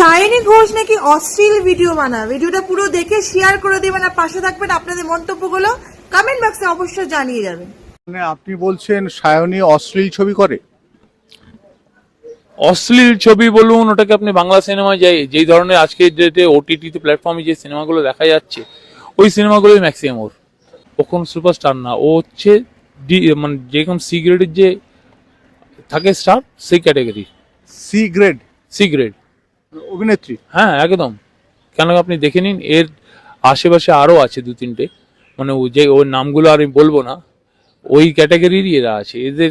সায়নী ঘোষ নাকি অশ্লীল ভিডিও বানায়, ভিডিওটা পুরো দেখে শেয়ার করে দেবেন আর পাশে থাকবেন। আপনাদের মন্তব্যগুলো কমেন্ট বক্সে অবশ্যই জানিয়ে যাবেন। মানে আপনি বলছেন সায়নী অশ্লীল ছবি করে? অশ্লীল ছবি বলুন, ওটাকে আপনি বাংলা সিনেমায় যেই ধরনের আজকের ডেটে ওটিটি প্ল্যাটফর্মে যে সিনেমাগুলো দেখা যাচ্ছে, ওই সিনেমাগুলোই ম্যাক্সিমাম ওর। ও কোন সুপারস্টার না, ও হচ্ছে মানে যেরকম সি গ্রেডের যে থাকে স্টার, সেই category. C grade? C grade অভিনেত্রী? হ্যাঁ একদম। কেন আপনি দেখে নিন, এর আশেপাশে আরও আছে দু তিনটে, মানে ওর নামগুলো আর আমি বলবো না, ওই ক্যাটাগরিরই এরা আছে। এদের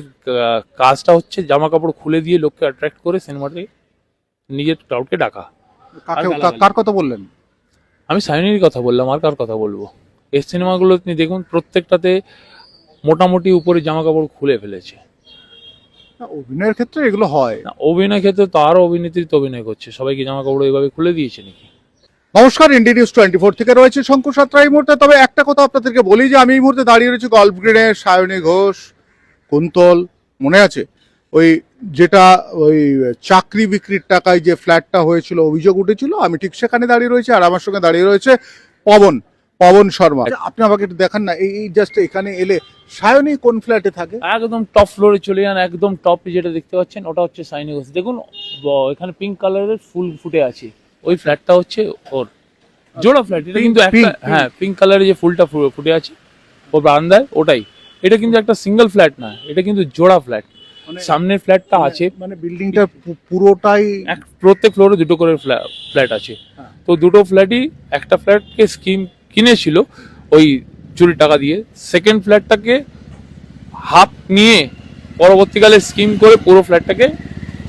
কাজটা হচ্ছে জামা কাপড় খুলে দিয়ে লোককে অ্যাট্রাক্ট করে সিনেমাতে নিজের ক্রাউডকে ডাকা। কার কথা বললেন? আমি সায়নীর কথা বললাম, আর কার কথা বলবো? এই সিনেমাগুলো আপনি দেখুন, প্রত্যেকটাতে মোটামুটি উপরে জামা কাপড় খুলে ফেলেছে। অভিনয়ের ক্ষেত্রে এগুলো হয় না, অভিনয় ক্ষেত্রে তো আরো অভিনেত্রী তো অভিনয় করছে, সবাইকে জামা কাপড় এইভাবে খুলে দিয়েছে নাকি? নমস্কার, ইন্ডিয়া নিউজ 24 থেকে রয়েছে শঙ্কু সাঁতরা এই মুহূর্তে। তবে একটা কথা আপনাদেরকে বলি যে আমি এই মুহূর্তে দাঁড়িয়ে রয়েছি গল্ফ গ্রিনে। সায়নী ঘোষ, কুন্তল, মনে আছে ওই যেটা ওই চাকরি বিক্রির টাকায় যে ফ্ল্যাটটা হয়েছিল, অভিযোগ উঠেছিল, আমি ঠিক সেখানে দাঁড়িয়ে রয়েছি। আর আমার সঙ্গে দাঁড়িয়ে রয়েছে পবন শর্মা। আপনি আমাকে একটু দেখান না, এই জাস্ট এখানে এলে সায়নী কোন ফ্ল্যাটে থাকে? একদম টপ ফ্লোরে চলে যান, একদম টপে যেটা দেখতে পাচ্ছেন ওটা হচ্ছে সায়নী ঘোষ। দেখুন এখানে পিঙ্ক কালারের ফুল ফুটে আছে, ওই ফ্ল্যাটটা হচ্ছে ওর জোড়া ফ্ল্যাট। এটা কিন্তু একটা, হ্যাঁ পিঙ্ক কালারের যে ফুলটা ফুটে আছে ও বারান্দায়, ওটাই। এটা কিন্তু একটা সিঙ্গেল ফ্ল্যাট না, এটা কিন্তু জোড়া ফ্ল্যাট। সামনের ফ্ল্যাটটা আছে, মানে বিল্ডিংটা পুরোটাই প্রত্যেক ফ্লোরে দুটো করে ফ্ল্যাট আছে। তো দুটো ফ্ল্যাটই, একটা ফ্ল্যাটকে স্কিম কিনেছিল ওই চুরি টাকা দিয়ে, সেকেন্ড ফ্ল্যাটটাকে হাফ নিয়ে পরবর্তীকালে স্কিম করে পুরো ফ্ল্যাটটাকে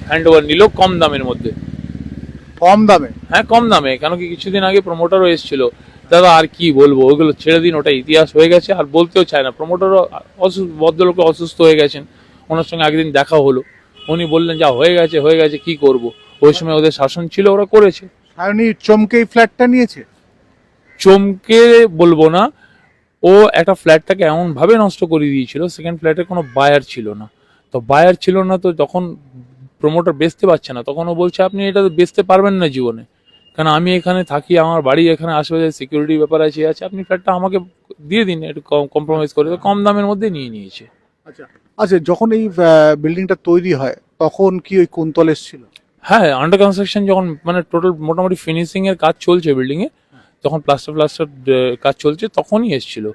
হ্যান্ড ওভার নিল কম দামের মধ্যে। কম দামে? হ্যাঁ কম দামে। কেন কি কিছুদিন আগে প্রমোটারও এসেছিল। দাদা আর কি বলবো, ওইগুলো ছেড়ে দিন, ওটা ইতিহাস হয়ে গেছে, আর বলতেও চায় না। প্রমোটারও ভদ্রলোক অসুস্থ হয়ে গেছেন, ওনার সঙ্গে একদিন দেখা হলো, উনি বললেন যা হয়ে গেছে কি করব। ওই সময় ওদের শাসন ছিল, ওরা করেছে। সায়নী চমকে এই ফ্ল্যাটটা নিয়েছে? চমকে বলবো না, ও একটা ফ্ল্যাটটাকে এমন ভাবে নষ্ট করে দিয়েছিল, সেকেন্ড ফ্ল্যাটে কোনো বায়ার ছিল না। তো বায়ার ছিল না, তো যখন প্রমোটার বেচতে পারছে না, তখন ও বলছে আপনি এটা বেচতে পারবেন না জীবনে, কারণ আমি এখানে থাকি, আমার বাড়ি এখানে, আশেপাশে সিকিউরিটি ব্যাপার আছে, আপনি ফ্ল্যাটটা আমাকে দিয়ে দিন, একটু কম্প্রোমাইজ করে। কম দামের মধ্যে নিয়েছে। আচ্ছা আচ্ছা, যখন এই বিল্ডিংটা তৈরি হয় তখন কি ওই কুন্তল এসেছিল? হ্যাঁ, আন্ডার কনস্ট্রাকশন যখন, মানে টোটাল মোটামুটি ফিনিশিং এর কাজ চলছে বিল্ডিং এ, যখন প্লাস্টার কাজ চলছে তখনই এসেছিল।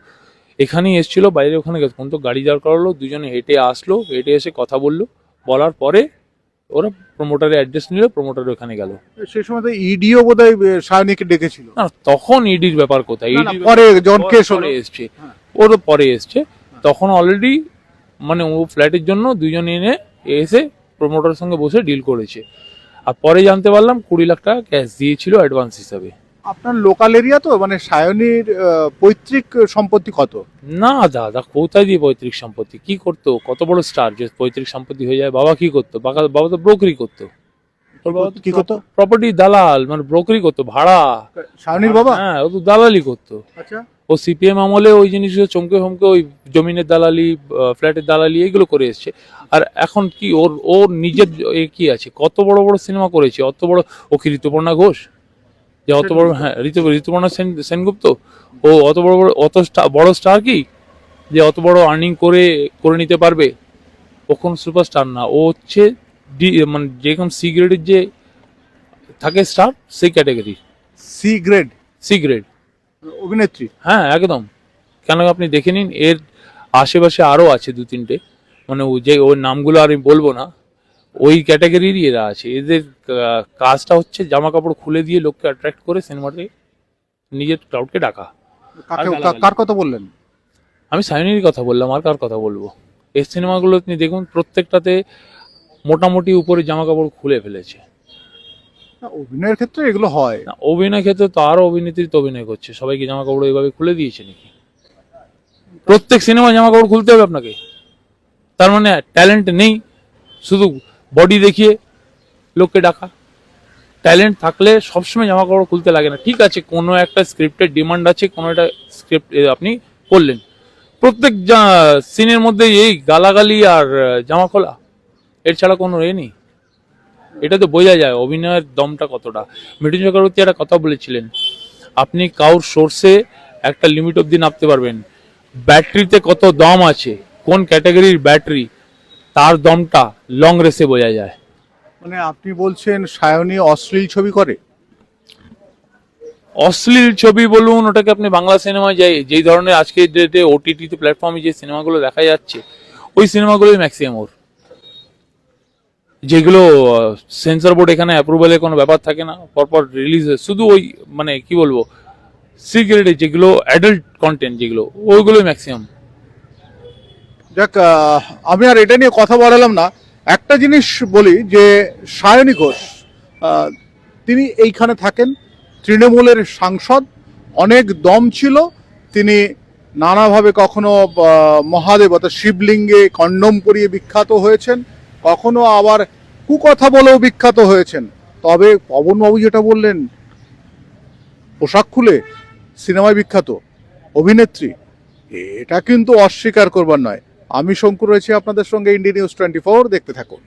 এখানেই এসেছিল, বাইরে ওখানে গেছে, কোন তো গাড়ি দাঁড় করালো, দুজনে হেঁটে আসলো, হেঁটে এসে কথা বললো, বলার পরে ওরা প্রমোটারের অ্যাড্রেস নিল, প্রমোটার ওখানে গেল। সেই সময় তো ইডিও বোধহয় সায়নীকে ডেকেছিল। না, তখন ইডির ব্যাপার কোথায়, পরে যখন কেস হলো এসছে, ওরও পরে এসছে। তখন অলরেডি মানে ও ফ্ল্যাটের জন্য দুজনে এনে এসে প্রমোটারের সঙ্গে বসে ডিল করেছে। আর পরে জানতে পারলাম 20 লাখ টাকা ক্যাশ দিয়েছিল অ্যাডভান্স হিসাবে। আপনার লোকাল এরিয়া তো, মানে সায়নীর পৈতৃক সম্পত্তি কত? না দাদা, কোথায় দিয়ে পৈতৃক সম্পত্তি? কি করতো, কত বড় স্টার যে পৈতৃক সম্পত্তি হয়ে যায়? বাবা কি করতো? বাবা তো ব্রোকারি করতো। কি করতো? প্রপার্টি দালাল, মানে ব্রোকারি করতো, ভাড়া। সায়নীর বাবা? হ্যাঁ, ও তো দালালি করতো। আচ্ছা। ও সিপিএম আমলে ওই জিনিসগুলো চমকে ওই জমিনের দালালি, ফ্ল্যাটের দালালি, এগুলো করে এসছে। আর এখন কি ওর নিজের কি আছে? কত বড় বড় সিনেমা করেছে, অত বড়। ও কি ঋতুপর্ণা ঘোষ যে অত বড়? হ্যাঁ, ঋতুপর্ণা সেনগুপ্ত। ও অত বড় স্টার কি যে অত বড় আর্নিং করে নিতে পারবে? ও কোন সুপারস্টার না, ও হচ্ছে মানে যেরকম সি গ্রেডের যে থাকে স্টার, সেই ক্যাটাগরি। C grade? অভিনেত্রী? হ্যাঁ একদম। কেন আপনি দেখে নিন, এর আশেপাশে আরও আছে দু তিনটে, মানে ওর নামগুলো আর আমি বলবো না, ওই ক্যাটাগরিরই এরা আছে। এদের কাজটা হচ্ছে জামা কাপড় খুলে দিয়ে লোককে অ্যাট্রাক্ট করে সিনেমাতে নিজের ক্রাউডকে ডাকা। কার কথা বললেন? আমি সায়নীর কথা বললাম, আর কার কথা বলবো? এই সিনেমাগুলো আপনি দেখুন, প্রত্যেকটাতে মোটামুটি উপরে জামা কাপড় খুলে ফেলেছে। অভিনয়ের ক্ষেত্রে এগুলো হয় না, অভিনয় ক্ষেত্রে তো আরো অভিনেত্রী তো অভিনয় করছে, সবাইকে জামা কাপড় এইভাবে খুলে দিয়েছে নাকি? প্রত্যেক সিনেমায় জামা কাপড় খুলতে হবে আপনাকে? তার মানে ট্যালেন্ট নেই, শুধু বডি দেখিয়ে লোককে ডাকা? ট্যালেন্ট থাকলে সবসময় জামা কাপড় খুলতে লাগে না। ঠিক আছে, কোনো একটা স্ক্রিপ্টের ডিমান্ড আছে, কোনো একটা স্ক্রিপ্ট আপনি করলেন, প্রত্যেক সিনের মধ্যে এই গালাগালি আর জামা খোলা, এর ছাড়া কোনো নেই। এটা তো বোঝা যায় অভিনয়ের দমটা কতটা। মিঠুন চক্রবর্তী একটা কথা বলেছিলেন, আপনি কাউর সোর্সে একটা লিমিট অবধি নামতে পারবেন, ব্যাটারিতে কত দম আছে, কোন ক্যাটাগরির ব্যাটারি, তার দমটা লং রেসে বোঝা যায়। মানে আপনি বলছেন সায়নী অশ্লীল ছবি করে? অশ্লীল ছবি বলুন, ওটাকে আপনি বাংলা সিনেমায় যাই যেই ধরনের আজকের ডেটে ওটিটি প্ল্যাটফর্মে যে সিনেমাগুলো দেখা যাচ্ছে, ওই সিনেমাগুলোই ম্যাক্সিমাম ওর, যেগুলো সেন্সর বোর্ড এখানে অ্যাপ্রুভালের কোনো ব্যাপার থাকে না, পরপর রিলিজ হয়, শুধু ওই মানে কি বলবো সিক্রেট যেগুলো অ্যাডাল্ট কন্টেন্ট যেগুলো, ওইগুলোই ম্যাক্সিমাম। যাক, আমি আর এটা নিয়ে কথা বলালাম না। একটা জিনিস বলি যে সায়নী ঘোষ, তিনি এইখানে থাকেন, তৃণমূলের সাংসদ, অনেক দম ছিল, তিনি নানাভাবে কখনো মহাদেব অর্থাৎ শিবলিঙ্গে কন্ডম পরিয়ে বিখ্যাত হয়েছেন, কখনো আবার কুকথা বলেও বিখ্যাত হয়েছেন। তবে পবনবাবু যেটা বললেন, পোশাক খুলে সিনেমায় বিখ্যাত অভিনেত্রী, এটা কিন্তু অস্বীকার করবার নয়। আমি শঙ্কর রয়েছি আপনাদের সঙ্গে, ইন্ডিয়া নিউজ 24, দেখতে থাকুন।